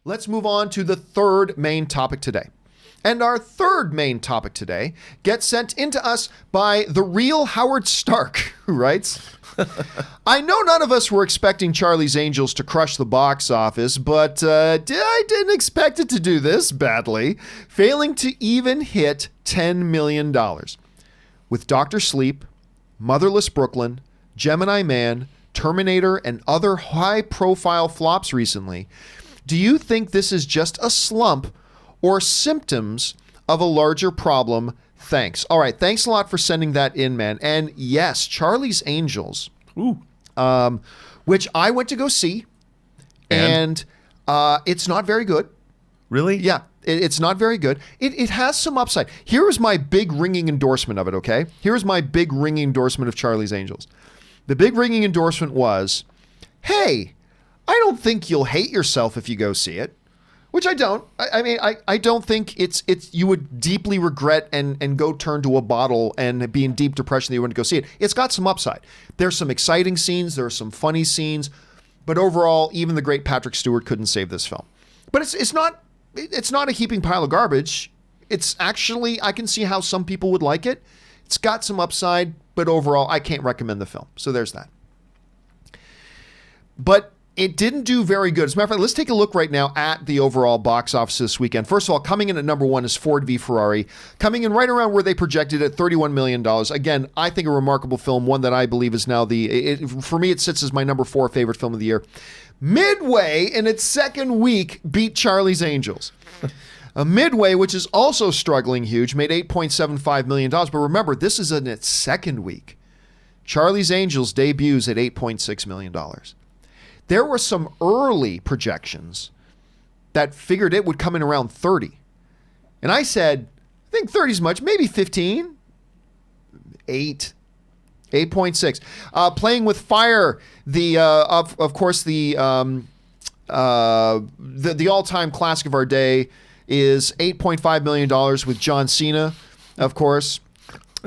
Let's move on to the third main topic today. And our third main topic today gets sent into us by the real Howard Stark, who writes, I know none of us were expecting Charlie's Angels to crush the box office, but I didn't expect it to do this badly, failing to even hit $10 million. With Dr. Sleep, Motherless Brooklyn, Gemini Man, Terminator, and other high-profile flops recently, do you think this is just a slump or symptoms of a larger problem? Thanks. All right. Thanks a lot for sending that in, man. And yes, Charlie's Angels, which I went to go see, and it's not very good. Really? Yeah, it's not very good. It has some upside. Here is my big ringing endorsement of it, okay? Here's my big ringing endorsement of Charlie's Angels. The big ringing endorsement was, hey, I don't think you'll hate yourself if you go see it. Which I don't. I don't think it's you would deeply regret and go turn to a bottle and be in deep depression that you wouldn't go see it. It's got some upside. There's some exciting scenes. There are some funny scenes. But overall, even the great Patrick Stewart couldn't save this film. But it's not a heaping pile of garbage. It's actually, I can see how some people would like it. It's got some upside, but overall, I can't recommend the film. So there's that. But it didn't do very good. As a matter of fact, let's take a look right now at the overall box office this weekend. First of all, coming in at number one is Ford v Ferrari, coming in right around where they projected at $31 million. Again, I think a remarkable film, one that I believe is now for me, it sits as my number 4 favorite film of the year. Midway, in its second week, beat Charlie's Angels. Midway, which is also struggling huge, made $8.75 million. But remember, this is in its second week. Charlie's Angels debuts at $8.6 million. There were some early projections that figured it would come in around 30. And I said, I think 30 is much, maybe 15, 8.6. Playing with Fire, of course, the all-time classic of our day is $8.5 million with John Cena, of course.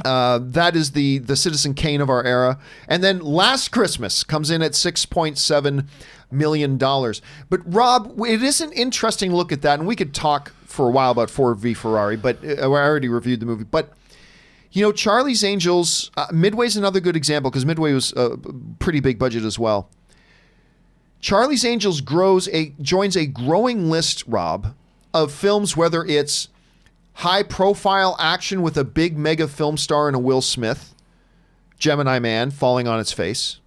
That is the Citizen Kane of our era. And then Last Christmas comes in at $6.7 million. But Rob, it is an interesting look at that. And we could talk for a while about Ford v Ferrari, but I already reviewed the movie. But, you know, Charlie's Angels, Midway's another good example because Midway was a pretty big budget as well. Charlie's Angels joins a growing list, Rob, of films, whether it's high-profile action with a big mega film star and a Will Smith, Gemini Man, falling on its face.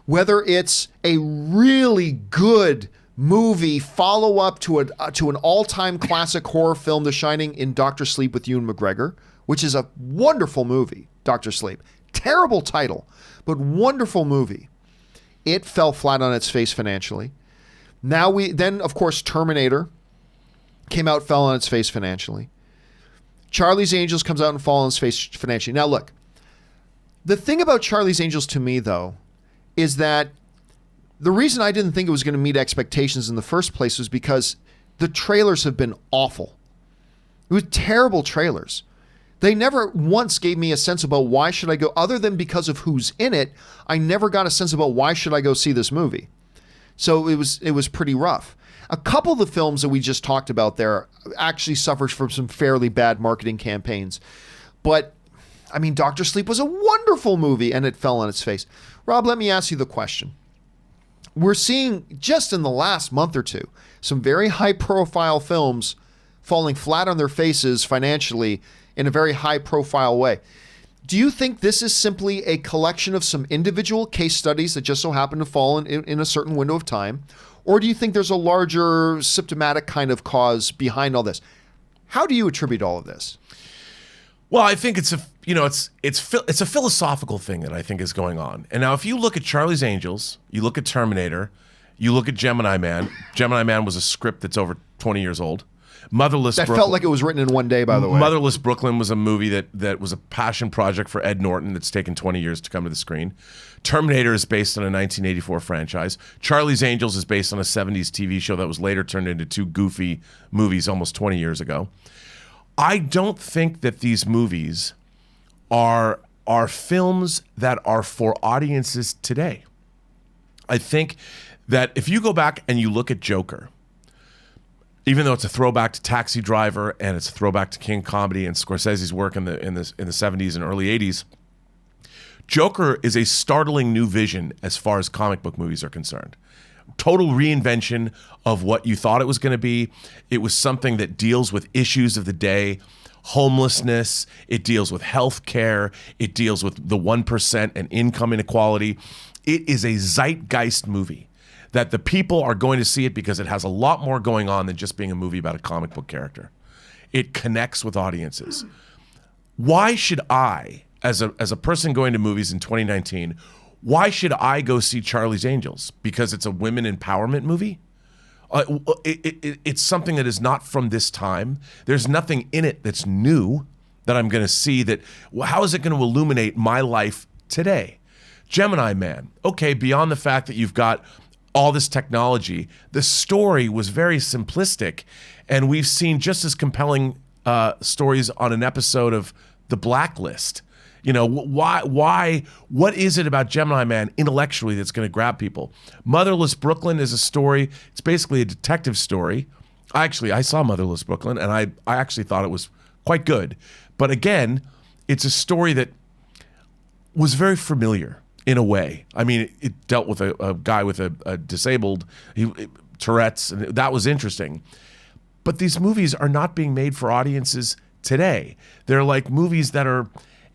Whether it's a really good movie follow-up to an all-time classic horror film, The Shining, in Dr. Sleep with Ewan McGregor, which is a wonderful movie, Dr. Sleep. Terrible title, but wonderful movie. It fell flat on its face financially. Then, of course, Terminator came out, fell on its face financially. Charlie's Angels comes out and falls on its face financially. Now, look, the thing about Charlie's Angels to me, though, is that the reason I didn't think it was going to meet expectations in the first place was because the trailers have been awful. It was terrible trailers. They never once gave me a sense about why should I go, other than because of who's in it. I never got a sense about why should I go see this movie. So it was pretty rough. A couple of the films that we just talked about there actually suffered from some fairly bad marketing campaigns. But, I mean, Dr. Sleep was a wonderful movie, and it fell on its face. Rob, let me ask you the question. We're seeing, just in the last month or two, some very high-profile films falling flat on their faces financially in a very high-profile way. Do you think this is simply a collection of some individual case studies that just so happen to fall in a certain window of time? Or do you think there's a larger symptomatic kind of cause behind all this? How do you attribute all of this? Well, I think it's a philosophical thing that I think is going on. And now if you look at Charlie's Angels, you look at Terminator, you look at Gemini Man. Gemini Man was a script that's over 20 years old. Motherless Brooklyn. That felt like it was written in one day, by the way. Motherless Brooklyn was a movie that was a passion project for Ed Norton that's taken 20 years to come to the screen. Terminator is based on a 1984 franchise. Charlie's Angels is based on a 70s TV show that was later turned into 2 goofy movies almost 20 years ago. I don't think that these movies are films that are for audiences today. I think that if you go back and you look at Joker, even though it's a throwback to Taxi Driver and it's a throwback to King Comedy and Scorsese's work in the 70s and early 80s, Joker is a startling new vision as far as comic book movies are concerned. Total reinvention of what you thought it was going to be. It was something that deals with issues of the day, homelessness. It deals with health care. It deals with the 1% and income inequality. It is a zeitgeist movie that the people are going to see it because it has a lot more going on than just being a movie about a comic book character. It connects with audiences. Why should I, as a person going to movies in 2019, why should I go see Charlie's Angels? Because it's a women empowerment movie? It's something that is not from this time. There's nothing in it that's new that I'm going to see that, well, how is it going to illuminate my life today? Gemini Man. Okay, beyond the fact that you've got all this technology, the story was very simplistic, and we've seen just as compelling stories on an episode of The Blacklist. You know, what is it about Gemini Man intellectually that's going to grab people? Motherless Brooklyn is a story. It's basically a detective story. I saw Motherless Brooklyn, and I actually thought it was quite good. But again, it's a story that was very familiar in a way. I mean, it dealt with a guy with a disabled Tourette's, and that was interesting. But these movies are not being made for audiences today. They're like movies that are...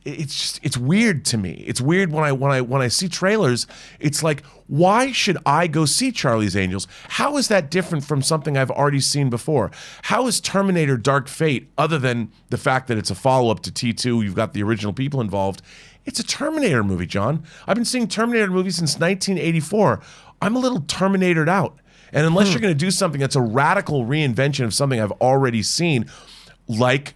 It's weird to me. It's weird when I see trailers. It's like, why should I go see Charlie's Angels? How is that different from something I've already seen before? How is Terminator Dark Fate, other than the fact that it's a follow-up to T2, you've got the original people involved? It's a Terminator movie, John. I've been seeing Terminator movies since 1984. I'm a little Terminatored out. And unless you're going to do something that's a radical reinvention of something I've already seen, like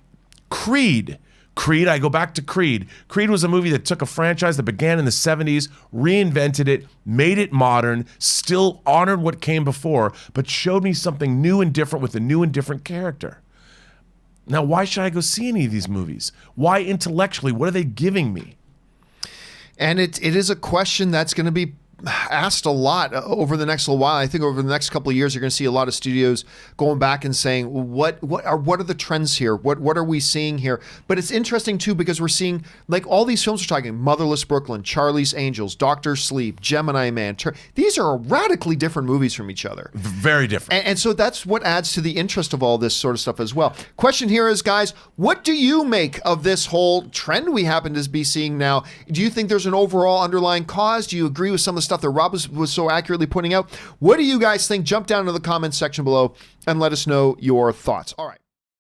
Creed. I go back to Creed. Creed was a movie that took a franchise that began in the 70s, reinvented it, made it modern, still honored what came before, but showed me something new and different with a new and different character. Now, why should I go see any of these movies? Why intellectually? What are they giving me? And it is a question that's going to be asked a lot over the next little while. I think over the next couple of years, you're going to see a lot of studios going back and saying, what are the trends here? What are we seeing here? But it's interesting too, because we're seeing, like, all these films we're talking, Motherless Brooklyn, Charlie's Angels, Doctor Sleep, Gemini Man. These are radically different movies from each other. Very different. And so that's what adds to the interest of all this sort of stuff as well. Question here is, guys, what do you make of this whole trend we happen to be seeing now? Do you think there's an overall underlying cause? Do you agree with some of the stuff that Rob was so accurately pointing out? What do you guys think? Jump down to the comments section below and let us know your thoughts. All right.